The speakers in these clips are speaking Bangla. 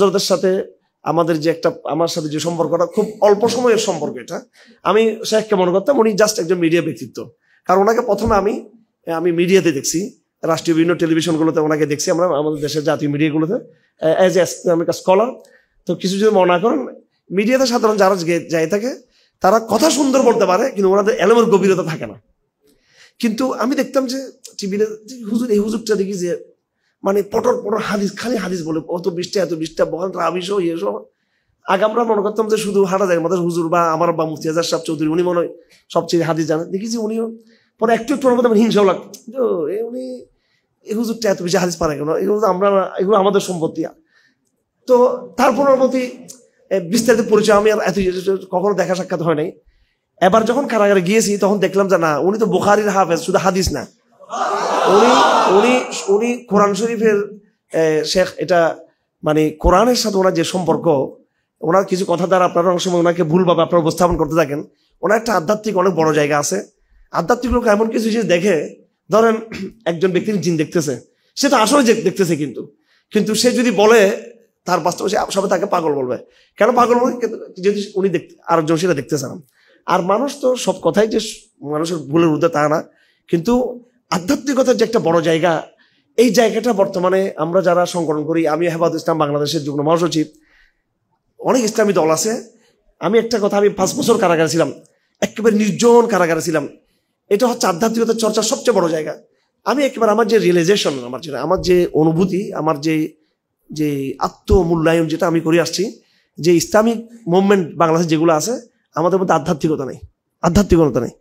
হযরতের সাথে আমাদের যে একটা আমার সাথে যে সম্পর্কটা খুব অল্প সময়ের সম্পর্ক, এটা আমি শেখকে মনে করতাম উনি জাস্ট একজন মিডিয়া ব্যক্তিত্ব। কারণ ওনাকে প্রথমে আমি মিডিয়াতে দেখছি, রাষ্ট্রীয় বিভিন্ন টেলিভিশনগুলোতে ওনাকে দেখছি, আমরা আমাদের দেশের জাতীয় মিডিয়াগুলোতে অ্যাজ এ ইসলামিক স্কলার। তো কিছু যদি মনে করেন, মিডিয়াতে সাধারণ যারা যাই থাকে তারা কথা সুন্দর বলতে পারে, কিন্তু ওনাদের এলমের গভীরতা থাকে না। কিন্তু আমি দেখতাম যে টিভিতে হুজুর, এই হুজুরটা দেখি যে মানে পটর পটর হাদিস, খালি হাদিস বলে, এত বিশটা বহান রাবিশ এসব। আগে আমরা মনে করতাম যে শুধু হাঁটা যায় আমাদের হুজুর বা আমার বা মুফতি আজহার সাহেব চৌধুরী, উনি মনে হয় সবচেয়ে হাদিস জানেন। দেখি যে উনিও পরে একটু মধ্যে আমার হিংসাও লাগতো, উনি এই হুজুরটা এত বেশি হাদিস পারে কেন, এগুলো এগুলো আমাদের সম্পত্তি। তো তারপর প্রতি বিস্তারিত পরিচয় আমি আর এত কখনো দেখা সাক্ষাৎ হয় নাই। এবার যখন কারাগারে গিয়েছি তখন দেখলাম যে না, উনি তো বুখারীর হাফেজ, শুধু হাদিস না, উনি কোরআন শরীফের শেখ। এটা মানে কোরআনের সাথে ওনার যে সম্পর্ক, ওনার কিছু কথা দ্বারা আপনারা অনেক সময় ওনাকে ভুলভাবে আপনারা উপস্থাপন করতে থাকেন। ওনার একটা আধ্যাত্মিক অনেক বড় জায়গা আছে। আধ্যাত্মিক লোক এমন কিছু জিনিস দেখে, ধরেন একজন ব্যক্তির জিন দেখতেছে, সে তো আসলে দেখতেছে, কিন্তু সে যদি বলে তার বাস্তবে সবাই তাকে পাগল বলবে। কেন পাগল বলবে? যদি উনি আরেকজন সেটা দেখতে চান। আর মানুষ তো সব কথাই যে মানুষের ভুলের ঊর্ধ্বে তা না, কিন্তু আধ্যাত্মিকতার যে একটা বড় জায়গা, এই জায়গাটা বর্তমানে আমরা যারা সংগঠন করি, আমি হেফাজত ইসলাম বাংলাদেশের যুগ্ম মহাসচিব, অনেক ইসলামী দল আছে। আমি একটা কথা, আমি 5 বছর কারাগারে ছিলাম, একেবারে নির্জন কারাগারে ছিলাম। এটা হচ্ছে আধ্যাত্মিকতার চর্চার সবচেয়ে বড় জায়গা। আমি একেবারে আমার যে রিয়েলাইজেশন, আমার যে অনুভূতি, আমার যে আত্মমূল্যায়ন যেটা আমি করে আসছি, যে ইসলামিক মুভমেন্ট বাংলাদেশে যেগুলো আছে, আমাদের মধ্যে আধ্যাত্মিকতা নেই।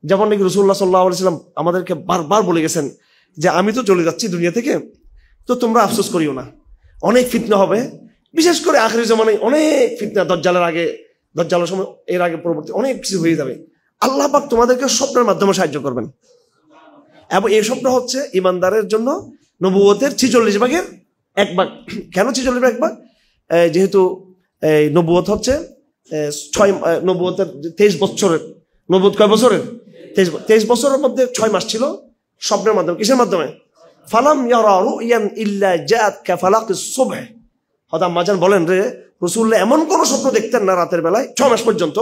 যেমন নাকি রাসূলুল্লাহ সাল্লাল্লাহু আলাইহি ওয়াসাল্লাম আমাদেরকে বারবার বলে গেছেন যে আমি তো চলে যাচ্ছি দুনিয়া থেকে, তো তোমরা আফসোস করিও না, অনেক ফিতনা হবে, বিশেষ করে আখিরি জামানায় অনেক ফিতনা, দজ্জালের আগে, দজ্জালের সময়, এর আগে পরবর্তী অনেক কিছু হয়ে যাবে। আল্লাহ পাক তোমাদেরকে স্বপ্নের মাধ্যমে সাহায্য করবেন, এবং এই স্বপ্ন হচ্ছে ইমানদারের জন্য নবুয়তের 46 ভাগের 1 ভাগ। কেন 46 ভাগের 1 ভাগ? যেহেতু নবুয়ত হচ্ছে নবুয়তের 23 বছরের, নবুয়ত কয় বছরের? 23 বছরের মধ্যে 6 মাস ছিল স্বপ্নের মাধ্যমে। কিসের মাধ্যমে? ফালাম ইয়ারা রুয়ান ইল্লা জাআত কাফালাকিস সুবহ। হযরত আম্মাজান বলেন রে রাসূলুল্লাহ এমন কোন স্বপ্ন দেখতেন না রাতের বেলায়, 6 মাস পর্যন্ত,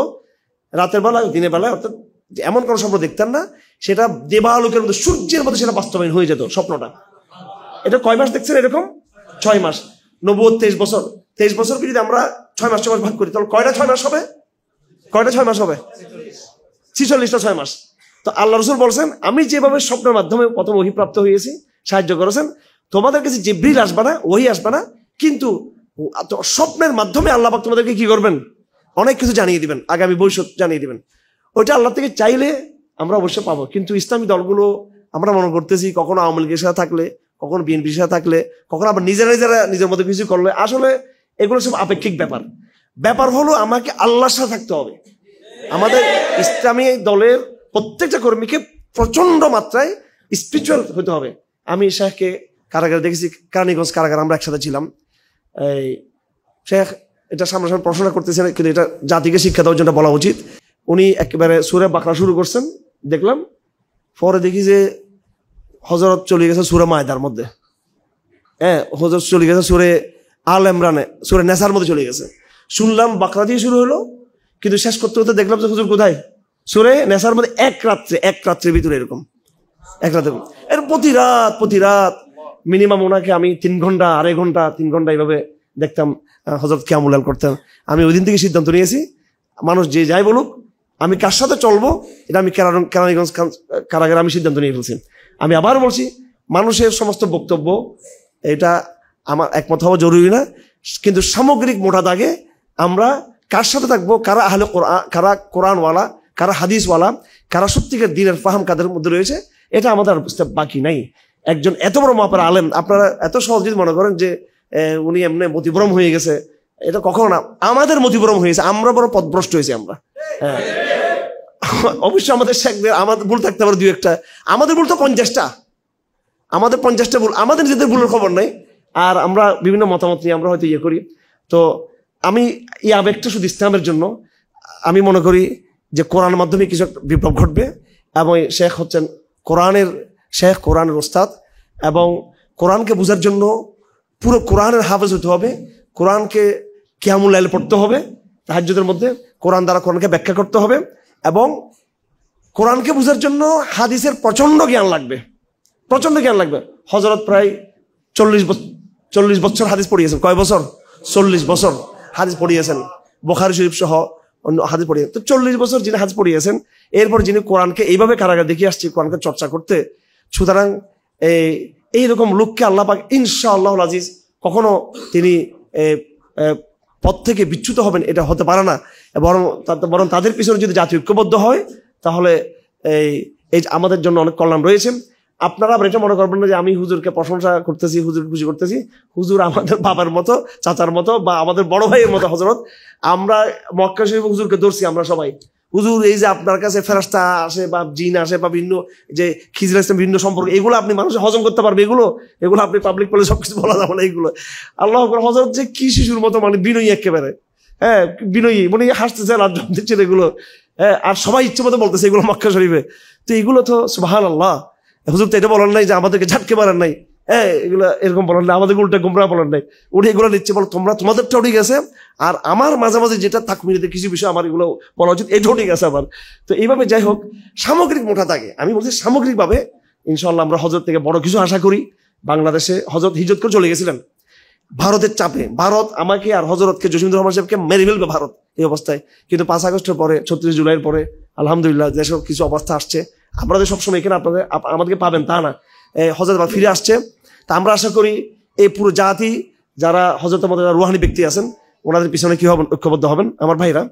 রাতের বেলায় দিনের বেলায়, অর্থাৎ এমন কোন স্বপ্ন দেখতেন না সেটা দেবালোকের মধ্যে, সূর্যের মধ্যে সেটা বাস্তবায়ন হয়ে যেত স্বপ্নটা। এটা কয় মাস দেখছেন? এরকম 6 মাস। নবুয়ত 23 বছর। 23 বছরকে যদি আমরা 6 মাস ভাগ করি, তাহলে কয়টা 6 মাস হবে? 46টা 6 মাস। তো আল্লাহ রাসূল বলছেন, আমি যেভাবে স্বপ্নের মাধ্যমে প্রথম ওহী প্রাপ্ত হয়েছি, সাহায্য করেছেন, তোমাদের কাছে জিবরিল আসবে না, ওহী আসবে না, কিন্তু স্বপ্নের মাধ্যমে আল্লাহ পাক তোমাদেরকে কি করবেন? অনেক কিছু জানিয়ে দিবেন, আগামী ভবিষ্যৎ জানিয়ে দিবেন। ওইটা আল্লাহ থেকে চাইলে আমরা অবশ্যই পাবো। কিন্তু ইসলামী দলগুলো আমরা মনে করতেছি, কখনো আওয়ামী লীগের সাথে থাকলে, কখনো বিএনপির সাথে থাকলে, কখনো আবার নিজেরা নিজের মধ্যে কিছু করলে, আসলে এগুলো সব আপেক্ষিক ব্যাপার হলো আমাকে আল্লাহর সাথে থাকতে হবে। আমাদের ইসলামী দলের প্রত্যেকটা কর্মীকে প্রচন্ড মাত্রায় স্পিরিচুয়াল হতে হবে। আমি শেখকে কারাগারে দেখেছি, কেরানীগঞ্জ কারাগার, আমরা একসাথে ছিলাম। এই শেখ এটা সামনাসামনি পড়াশোনা করতেছেন, কিন্তু এটা জাতিকে শিক্ষা দেওয়ার জন্য বলা উচিত। উনি একেবারে সূরা বাকরা শুরু করছেন, দেখলাম। পরে দেখি যে হযরত চলে গেছে সূরা মায়দার মধ্যে, হযরত চলে গেছে সূরা আল ইমরানে, সূরা নেসার মধ্যে চলে গেছে। শুনলাম বাকরা দিয়ে শুরু হলো, কিন্তু শেষ করতে করতে দেখলাম যে হুজুর কোথায়? সূরা নেসার মধ্যে এক রাত্রের ভিতরে, এরকম এক রাতে। এর প্রতি রাত মিনিমাম ওনাকে আমি 3 ঘন্টা, 2.5 ঘন্টা, 3 ঘন্টা এইভাবে দেখতাম হযরত কিয়ামুল লাইল করতেন। আমি ওই দিন থেকে সিদ্ধান্ত নিয়েছি, মানুষ যে যাই বলুক, আমি কার সাথে চলবো, এটা আমি কেরানীগঞ্জ কারাগারে আমি সিদ্ধান্ত নিয়ে ফেলছি। আমি আবার বলছি, মানুষের সমস্ত বক্তব্য এটা আমার একমত হওয়া জরুরি না, কিন্তু সামগ্রিক মোটা দাগে আমরা কার সাথে থাকবো, কারা আহলে কোরআন, কারা কোরআনওয়ালা, কারা হাদিসওয়ালা, কারা সত্যিকার দ্বীনের ফাহাম কাদের মধ্যে রয়েছে, এটা আমাদের বুঝতে বাকি নাই। একজন এত বড় মাপের আলেম আপনারা এত সহজ যদি মনে করেন যে উনি এমনি মতিভ্রম হয়ে গেছে, এটা কখনো না। আমাদের মতিভ্রম হয়েছে, আমরা বড় পথভ্রষ্ট হয়েছি আমরা। হ্যাঁ, অবশ্যই আমাদের শেখদের আমাদের ভুল থাকতে পারে 2-1টা, আমাদের ভুল তো 50টা, আমাদের 50টা ভুল, আমাদের নিজেদের ভুলের খবর নাই। আর আমরা বিভিন্ন মতামত নিয়ে আমরা হয়তো করি। তো আমি এই আবেগটা শুধু ইসলামের জন্য, আমি মনে করি যে কোরআনের মাধ্যমে কিছু বিপ্লব ঘটবে, এবং শেখ হচ্ছেন কোরআনের ওস্তাদ, এবং কোরআনকে বোঝার জন্য পুরো কোরআনের হাফেজ হতে হবে, কোরআনকে কিয়ামুল লাইল পড়তে হবে, তাহাজ্জুদের মধ্যে কোরআন দ্বারা কোরআনকে ব্যাখ্যা করতে হবে, এবং কোরআনকে বোঝার জন্য হাদিসের প্রচন্ড জ্ঞান লাগবে, প্রচন্ড জ্ঞান লাগবে। হযরত প্রায় 40 বছর হাদিস পড়িয়েছেন। কয় বছর? 40 বছর হাদিস পড়িয়েছেন, বুখারী শরীফ সহ অন্য হাদিস পড়িয়েছেন। তো 40 বছর যিনি হাদিস পড়িয়েছেন, এরপর যিনি কোরআনকে এইভাবে কারাগার দেখিয়ে আসছে কোরআনকে চর্চা করতে, সুতরাং এইরকম লোককে আল্লাহ পাক ইনশাআল্লাহুল আজিজ কখনো তিনি পথ থেকে বিচ্যুত হবেন এটা হতে পারে না। বরং তাদের পিছনে যদি জাতি ঐক্যবদ্ধ হয় তাহলে এই আমাদের জন্য অনেক কল্যাণ রয়েছে। আপনারা আবার এটা মনে করবেন না যে আমি হুজুরকে প্রশংসা করতেছি, হুজুরকে খুশি করতেছি। হুজুর আমাদের বাবার মতো, চাচার মতো, বা আমাদের বড় ভাইয়ের মতো হযরত। আমরা মক্কা শরীফ হুজুরকে ধরছি আমরা সবাই। হুজুর এই যে আপনার কাছে ফেরেশতা আসে বা জিন আসে বা ভিন্ন যে খিজর ইসলাম ভিন্ন সম্পর্ক, এগুলো আপনি মানুষের হজম করতে পারবে, এগুলো আপনি পাবলিক বলে সবকিছু বলা যাবে না। এইগুলো আল্লাহ হযরত যে কি শিশুর মতো, মানে বিনয়ী একেবারে, হ্যাঁ বিনয়ী, মানে হাসতেছে আর জম দিচ্ছেন এগুলো, হ্যাঁ, আর সবাই ইচ্ছে মতো বলতেছে এগুলো মক্কা শরীফে। তো এগুলো তো সুবহানাল্লাহ। হুজুর তো এটা বলেন নাই যে আমাদেরকে ঝাটকে মারেন নাই, হ্যাঁ, এগুলো এরকম বলেন না, আমাদেরকে উল্টা গুমরা বলেন নাই। উনি এগুলো নিচ্ছে বলো তোমরা তোমাদেরটাও ঠিক আছে, আর আমার মাঝে যেটা তাকমিরিতে কিছু বিষয় আমার এগুলো বলা উচিত, এটাও ঠিক আছে আমার। তো এইভাবে যাই হোক সামগ্রিক মোটা থাকে, আমি বলছি সামগ্রিকভাবে ইনশাআল্লাহ আমরা হযরত থেকে বড় কিছু আশা করি। বাংলাদেশে হযরত হিজরত করে চলে গেছিলেন ভারতের চাপে। ভারত আমাকে আর হযরতকে জসিমুদ্দৌলা রহমান সাহেবকে মেরে ফেলবে ভারত এই অবস্থায়। কিন্তু 5 আগস্টের পরে, 36 জুলাইয়ের পরে আলহামদুলিল্লাহ যেসব কিছু অবস্থা আসছে, আপনাদের সবসময় এখানে আমাদেরকে পাবেন তা না, হযরত আবার ফিরে আসছে। তা আমরা আশা করি এই পুরো জাতি যারা হযরতের মতো রুহানি ব্যক্তি আছেন ওনাদের পিছনে কি হবেন, ঐক্যবদ্ধ হবেন আমার ভাইরা।